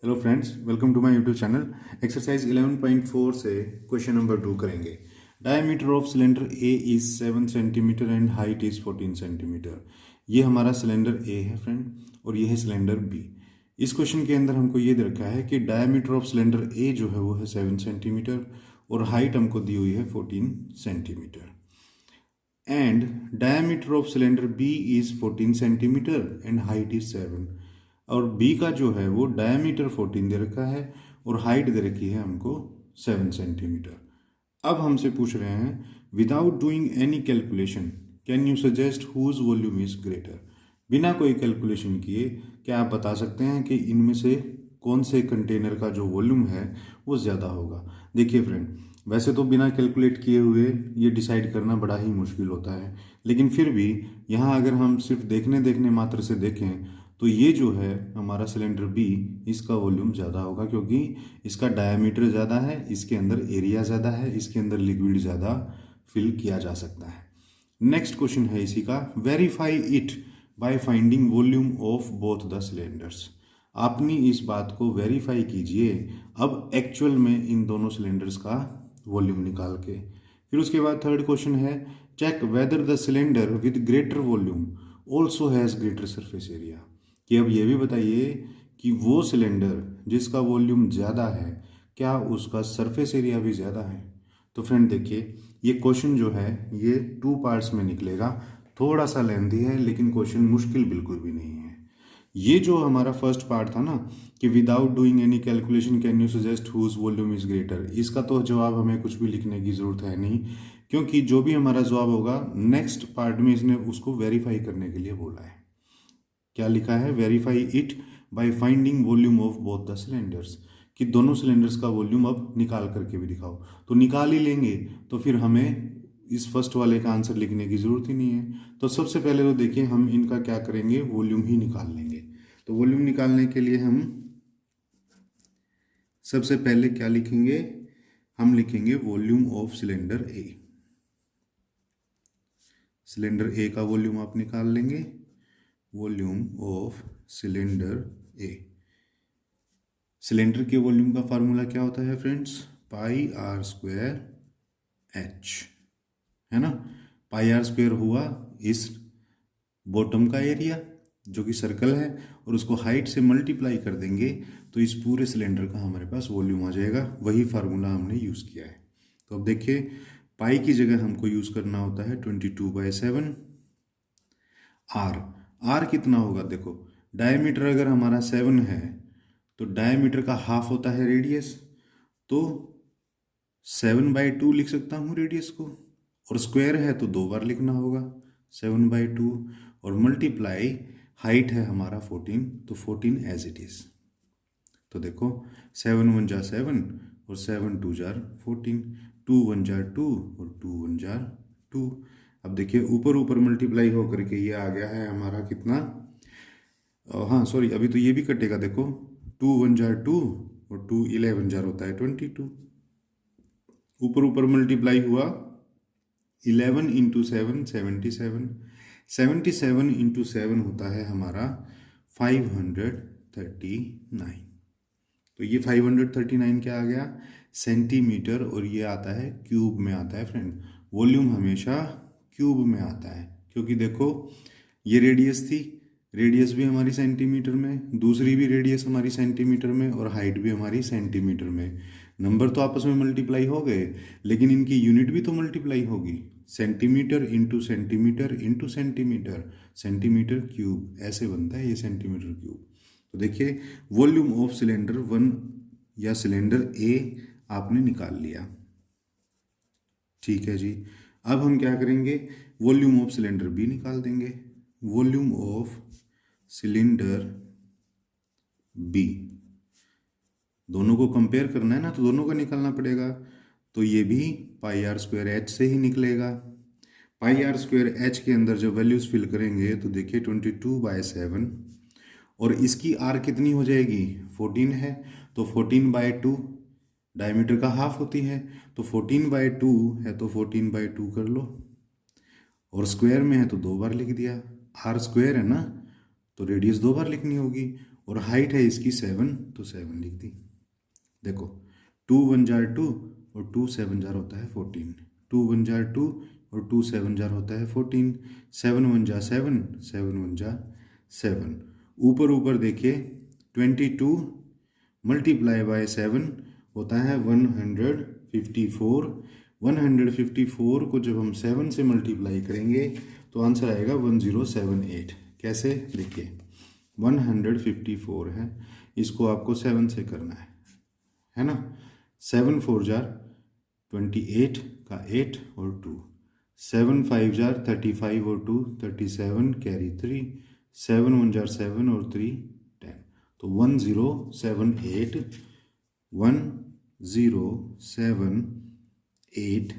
Hello friends, welcome to my YouTube channel. Exercise 11.4 से question number 2 करेंगे। Diameter of cylinder A is 7 centimetre and height is 14 centimetre. ये हमारा cylinder ए है friend, और ये है सिलेंडर बी। इस क्वेश्चन के अंदर हमको ये दे रखा है कि डायमीटर ऑफ सिलेंडर ए जो है वो है 7 सेंटीमीटर और हाइट हमको दी हुई है 14 centimetre. And diameter of cylinder B is 14 centimetre and height is 7। और बी का जो है वो डायमीटर 14 दे रखा है और हाइट दे रखी है हमको 7 सेंटीमीटर। अब हमसे पूछ रहे हैं, without doing any calculation can you suggest whose volume is greater. बिना कोई कैलकुलेशन किए क्या आप बता सकते हैं कि इनमें से कौन से कंटेनर का जो वॉल्यूम है वो ज़्यादा होगा। देखिए फ्रेंड, वैसे तो बिना कैलकुलेट किए हुए ये डिसाइड करना बड़ा ही मुश्किल होता है, लेकिन फिर भी यहाँ अगर हम सिर्फ देखने मात्र से देखें तो ये जो है हमारा सिलेंडर बी, इसका वॉल्यूम ज़्यादा होगा क्योंकि इसका डायमीटर ज़्यादा है, इसके अंदर एरिया ज़्यादा है, इसके अंदर लिक्विड ज़्यादा फिल किया जा सकता है। नेक्स्ट क्वेश्चन है इसी का, verify it by finding volume of both the cylinders. आपने इस बात को वेरीफाई कीजिए अब एक्चुअल में इन दोनों सिलेंडर्स का वॉल्यूम निकाल के। फिर उसके बाद थर्ड क्वेश्चन है, check whether the cylinder with greater volume also has greater surface area. कि अब ये भी बताइए कि वो सिलेंडर जिसका वॉल्यूम ज़्यादा है क्या उसका सरफेस एरिया भी ज़्यादा है। तो फ्रेंड देखिए, ये क्वेश्चन जो है ये 2 पार्ट्स में निकलेगा। थोड़ा सा लेंथी है लेकिन क्वेश्चन मुश्किल बिल्कुल भी नहीं है। ये जो हमारा फर्स्ट पार्ट था ना कि without doing any calculation can you suggest whose volume is greater, इसका तो जवाब हमें कुछ भी लिखने की ज़रूरत है नहीं, क्योंकि जो भी हमारा जवाब होगा नेक्स्ट पार्ट में इसने उसको वेरीफाई करने के लिए बोला है। क्या लिखा है, verify it by finding volume of both the cylinders, कि दोनों सिलेंडर्स का वॉल्यूम अब निकाल करके भी दिखाओ। तो निकाल ही लेंगे तो फिर हमें इस फर्स्ट वाले का आंसर लिखने की ज़रूरत ही नहीं है। तो सबसे पहले तो देखिए हम इनका क्या करेंगे, वॉल्यूम ही निकाल लेंगे। तो वॉल्यूम निकालने के लिए हम सबसे पहले क्या लिखेंगे, हम लिखेंगे volume of cylinder A. Cylinder A का वॉल्यूम आप निकाल लेंगे, volume of cylinder A. Cylinder के वॉल्यूम का फार्मूला क्या होता है friends, pi r square h, है ना। पाई आर स्क्वायर हुआ इस बॉटम का एरिया जो कि सर्कल है, और उसको हाइट से मल्टीप्लाई कर देंगे तो इस पूरे सिलेंडर का हमारे पास वॉल्यूम आ जाएगा। वही फार्मूला हमने यूज़ किया है। तो अब देखिए, पाई की जगह हमको यूज़ करना होता है 22/7। आर कितना होगा, देखो डायमीटर अगर हमारा 7 है तो डायमीटर का हाफ होता है रेडियस, तो 7/2 लिख सकता हूँ रेडियस को, और स्क्वायर है तो 2 बार लिखना होगा 7/2, और मल्टीप्लाई हाइट है हमारा 14, तो 14 एज इट इज़। तो देखो 7 1 जा 7 और 7 2 जार 14, 2 1 जार 2 और 2 1 जार 2। अब देखिए ऊपर ऊपर मल्टीप्लाई हो करके ये आ गया है हमारा कितना, हाँ सॉरी, अभी तो ये भी कटेगा। देखो 2 1 जार 2 और 2 11 जार होता है 22। ऊपर ऊपर मल्टीप्लाई हुआ, 11 इंटू 7 77, 77 इंटू 7 होता है हमारा 539। तो ये 539 क्या आ गया, सेंटीमीटर, और ये आता है क्यूब में आता है फ्रेंड। वॉल्यूम हमेशा क्यूब में आता है, क्योंकि देखो ये रेडियस थी, रेडियस भी हमारी सेंटीमीटर में, दूसरी भी रेडियस हमारी सेंटीमीटर में, और हाइट भी हमारी सेंटीमीटर में। नंबर तो आपस में मल्टीप्लाई हो गए, लेकिन इनकी यूनिट भी तो मल्टीप्लाई होगी। Centimetre into centimetre into centimetre, centimetre cube, ऐसे बनता है ये सेंटीमीटर क्यूब। तो देखिए वॉल्यूम ऑफ सिलेंडर 1 या सिलेंडर ए आपने निकाल लिया, ठीक है जी। अब हम क्या करेंगे, वॉल्यूम ऑफ सिलेंडर बी निकाल देंगे। वॉल्यूम ऑफ सिलेंडर बी, दोनों को कंपेयर करना है ना, तो दोनों का निकालना पड़ेगा। तो ये भी पाई आर स्क्वायर एच से ही निकलेगा। पाई आर स्क्वायर एच के अंदर जब वैल्यूज फिल करेंगे तो देखिए 22/7, और इसकी आर कितनी हो जाएगी, 14 है, तो 14/2 डायमीटर का हाफ होती है, तो 14/2 है तो 14/2 कर लो, और स्क्वायर में है तो 2 बार लिख दिया। आर स्क्वायर है ना, तो रेडियस 2 बार लिखनी होगी, और हाइट है इसकी 7, तो 7 लिख दी। देखो 2 1 जार 2 और 2 7 जार होता है 14, 2 1 जार 2 और 2 7 जार होता है 14, 7 1 जार 7, 7 1 जार 7। ऊपर ऊपर देखिए 22 मल्टीप्लाई बाय 7 होता है 154। 154 को जब हम 7 से मल्टीप्लाई करेंगे तो आंसर आएगा 1078। कैसे? देखिए 154 है, इसको आपको 7 से करना है ना। 7 4 जार 28 का 8 और 2, 7 5 जार 35 और 2 37 कैरी 3, 7 1 जार 7 और 3 10, तो 1078 1078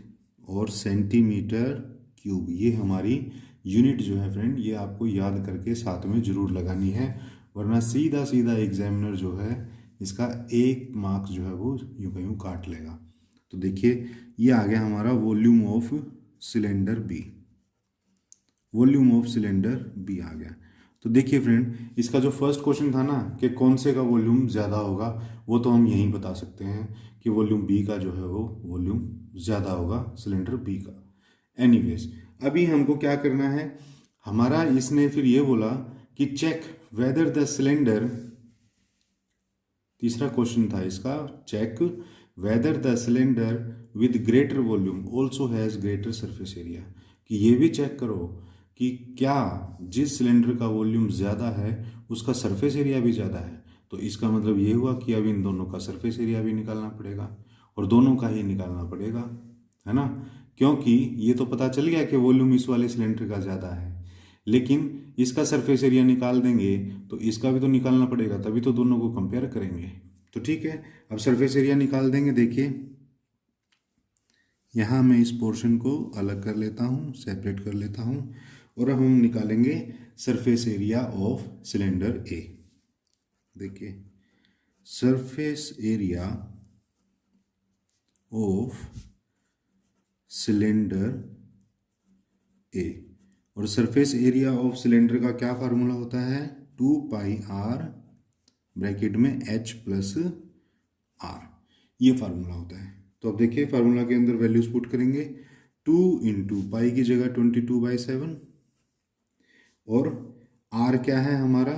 और सेंटीमीटर क्यूब। ये हमारी यूनिट जो है फ्रेंड, ये आपको याद करके साथ में जरूर लगानी है, वरना सीधा सीधा एग्जामिनर जो है इसका 1 मार्क्स जो है वो यूं का यूं काट लेगा। तो देखिए ये आ गया हमारा volume of cylinder B, volume of cylinder B आ गया। तो देखिए फ्रेंड, इसका जो फर्स्ट क्वेश्चन था ना कि कौन से का वॉल्यूम ज़्यादा होगा, वो तो हम यहीं बता सकते हैं कि वॉल्यूम बी का जो है वो वॉल्यूम ज़्यादा होगा सिलेंडर बी का। एनीवेज, अभी हमको क्या करना है, हमारा इसने फिर ये बोला कि चेक वेदर द सिलेंडर, तीसरा क्वेश्चन था इसका, check whether the cylinder with greater volume also has greater surface area, कि ये भी चेक करो कि क्या जिस सिलेंडर का वॉल्यूम ज़्यादा है उसका सरफेस एरिया भी ज़्यादा है। तो इसका मतलब ये हुआ कि अब इन दोनों का सरफेस एरिया भी निकालना पड़ेगा, और दोनों का ही निकालना पड़ेगा, है ना, क्योंकि ये तो पता चल गया कि वॉल्यूम इस वाले सिलेंडर का ज़्यादा है, लेकिन इसका सरफेस एरिया निकाल देंगे तो इसका भी तो निकालना पड़ेगा, तभी तो दोनों को कंपेयर करेंगे। तो ठीक है, अब सरफेस एरिया निकाल देंगे। देखिए यहाँ मैं इस पोर्शन को अलग कर लेता हूँ, सेपरेट कर लेता हूँ, और अब हम निकालेंगे सरफेस एरिया ऑफ सिलेंडर ए। देखिए सरफेस एरिया ऑफ सिलेंडर ए, और सरफेस एरिया ऑफ सिलेंडर का क्या फार्मूला होता है, 2 पाई आर ब्रैकेट में h प्लस आर, ये फार्मूला होता है। तो अब देखिए फार्मूला के अंदर वैल्यूज पुट करेंगे, 2 इंटू पाई की जगह 22/7, और आर क्या है हमारा,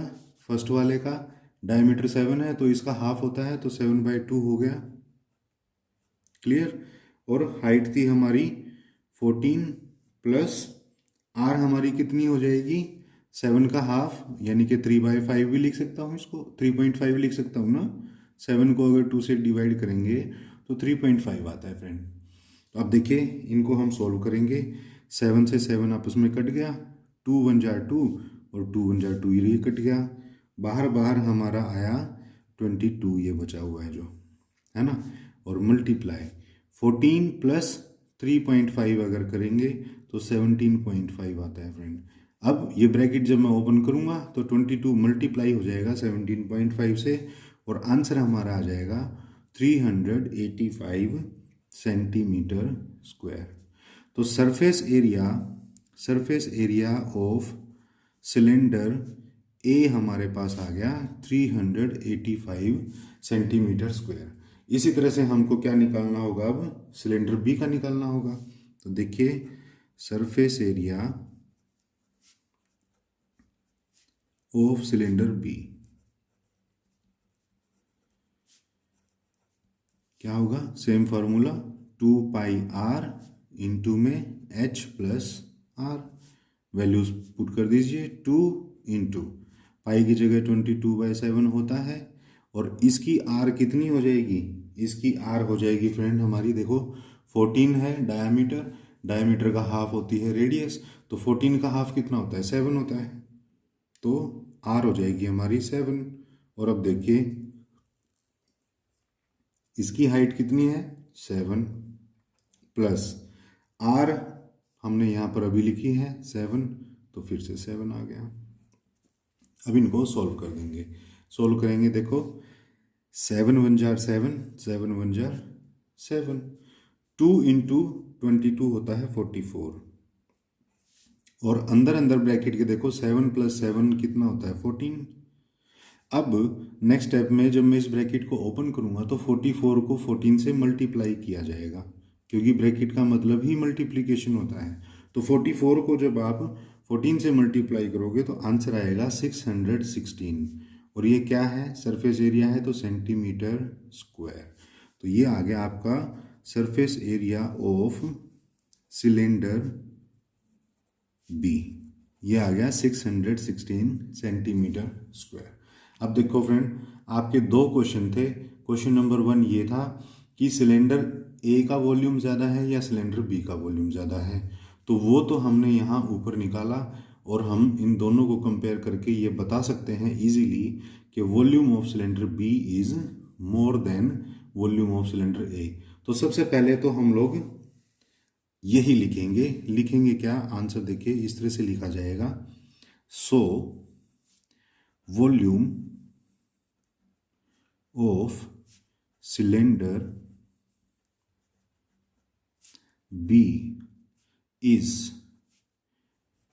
फर्स्ट वाले का डायमीटर 7 है तो इसका हाफ होता है, तो 7/2 हो गया, क्लियर। और हाइट थी हमारी 14 प्लस आर हमारी कितनी हो जाएगी, 7 का हाफ, यानी कि 3/5 भी लिख सकता हूँ इसको, 3.5 लिख सकता हूँ ना। 7 को अगर 2 से डिवाइड करेंगे तो 3.5 आता है फ्रेंड। तो अब देखिए इनको हम सॉल्व करेंगे, 7 से 7 आपस में कट गया, 2 1 जार 2 और 2 1 जार 2, ये कट गया, बाहर बाहर हमारा आया 22, ये बचा हुआ है जो, है ना, और मल्टीप्लाई 14 प्लस 3.5 अगर करेंगे तो 17.5 आता है फ्रेंड। अब ये ब्रैकेट जब मैं ओपन करूंगा तो 22 मल्टीप्लाई हो जाएगा 17.5 से, और आंसर हमारा आ जाएगा 385 सेंटीमीटर स्क्वायर। तो सरफेस एरिया ऑफ सिलेंडर ए हमारे पास आ गया 385 सेंटीमीटर स्क्वायर। इसी तरह से हमको क्या निकालना होगा, अब सिलेंडर बी का निकालना होगा। तो देखिए surface area of cylinder B क्या होगा, same formula, 2 pi R into में h plus R, values put कर दीजिए, 2 इंटू पाई की जगह 22/7 होता है, और इसकी आर कितनी हो जाएगी, इसकी आर हो जाएगी फ्रेंड हमारी, देखो 14 है डायामीटर, डायामीटर का हाफ होती है रेडियस, तो 14 का हाफ कितना होता है, 7 होता है, तो आर हो जाएगी हमारी 7। और अब देखिए इसकी हाइट कितनी है, 7 प्लस आर हमने यहाँ पर अभी लिखी है 7, तो फिर से 7 आ गया। अब इनको सॉल्व कर देंगे, सॉल्व करेंगे, देखो 7 1 जार 7, 7 1 जार 7, 2 इंटू 22 होता है 44, और अंदर अंदर ब्रैकेट के देखो 7 प्लस 7 कितना होता है 14। अब नेक्स्ट स्टेप में जब मैं इस ब्रैकेट को ओपन करूँगा तो 44 को 14 से मल्टीप्लाई किया जाएगा, क्योंकि ब्रैकेट का मतलब ही मल्टीप्लिकेशन होता है। तो 44 को जब आप 14 से मल्टीप्लाई करोगे तो आंसर आएगा 616। और ये क्या है, सरफेस एरिया है तो सेंटीमीटर स्क्वायर। तो ये आ गया आपका surface area of cylinder B, ये आ गया 616 सेंटीमीटर स्क्वायर। अब देखो फ्रेंड, आपके दो क्वेश्चन थे। क्वेश्चन नंबर 1 ये था कि सिलेंडर ए का वॉल्यूम ज़्यादा है या सिलेंडर बी का वॉल्यूम ज़्यादा है। तो वो तो हमने यहाँ ऊपर निकाला और हम इन दोनों को कंपेयर करके ये बता सकते हैं इजीली कि volume of cylinder B is more than volume of cylinder A. तो सबसे पहले तो हम लोग यही लिखेंगे क्या, आंसर देखिए इस तरह से लिखा जाएगा। So volume of cylinder B is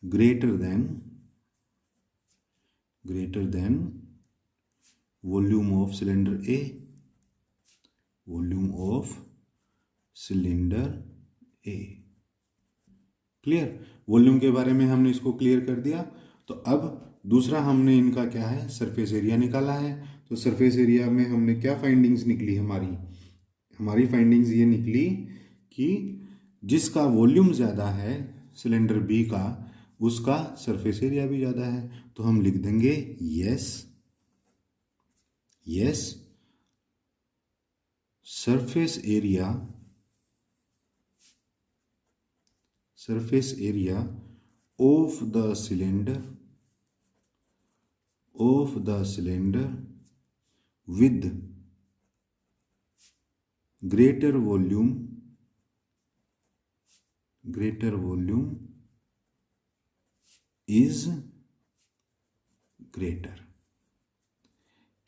greater than volume of cylinder A, volume of cylinder A। Clear, volume के बारे में हमने इसको क्लियर कर दिया। तो अब दूसरा हमने इनका क्या है, सरफेस एरिया निकाला है। तो सरफेस एरिया में हमने क्या फाइंडिंग्स निकली, हमारी फाइंडिंग्स ये निकली कि जिसका वॉल्यूम ज़्यादा है सिलेंडर बी का, उसका सरफेस एरिया भी ज़्यादा है। तो हम लिख देंगे yes surface area of the cylinder with greater volume is greater,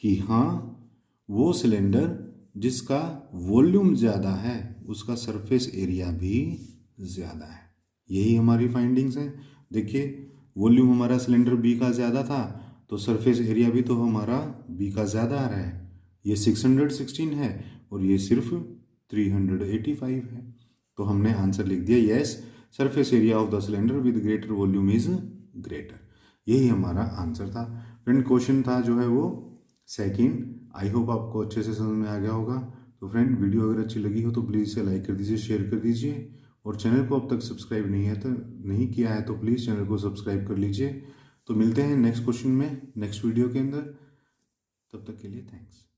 कि हाँ वो सिलेंडर जिसका वॉल्यूम ज़्यादा है उसका सरफेस एरिया भी ज़्यादा है। यही हमारी फाइंडिंग्स हैं। देखिए, वॉल्यूम हमारा सिलेंडर बी का ज़्यादा था तो सरफेस एरिया भी तो हमारा बी का ज़्यादा आ रहा है। ये 616 है और ये सिर्फ 385 है। तो हमने आंसर लिख दिया yes surface area of the cylinder with greater volume is greater. यही हमारा आंसर था फ्रेंड। क्वेश्चन था जो है वो सेकंड। आई होप आपको अच्छे से समझ में आ गया होगा। तो फ्रेंड, वीडियो अगर अच्छी लगी हो तो प्लीज़ इसे लाइक कर दीजिए, शेयर कर दीजिए, और चैनल को अब तक सब्सक्राइब नहीं किया है तो प्लीज़ चैनल को सब्सक्राइब कर लीजिए। तो मिलते हैं नेक्स्ट क्वेश्चन में नेक्स्ट वीडियो के अंदर। तब तक के लिए थैंक्स।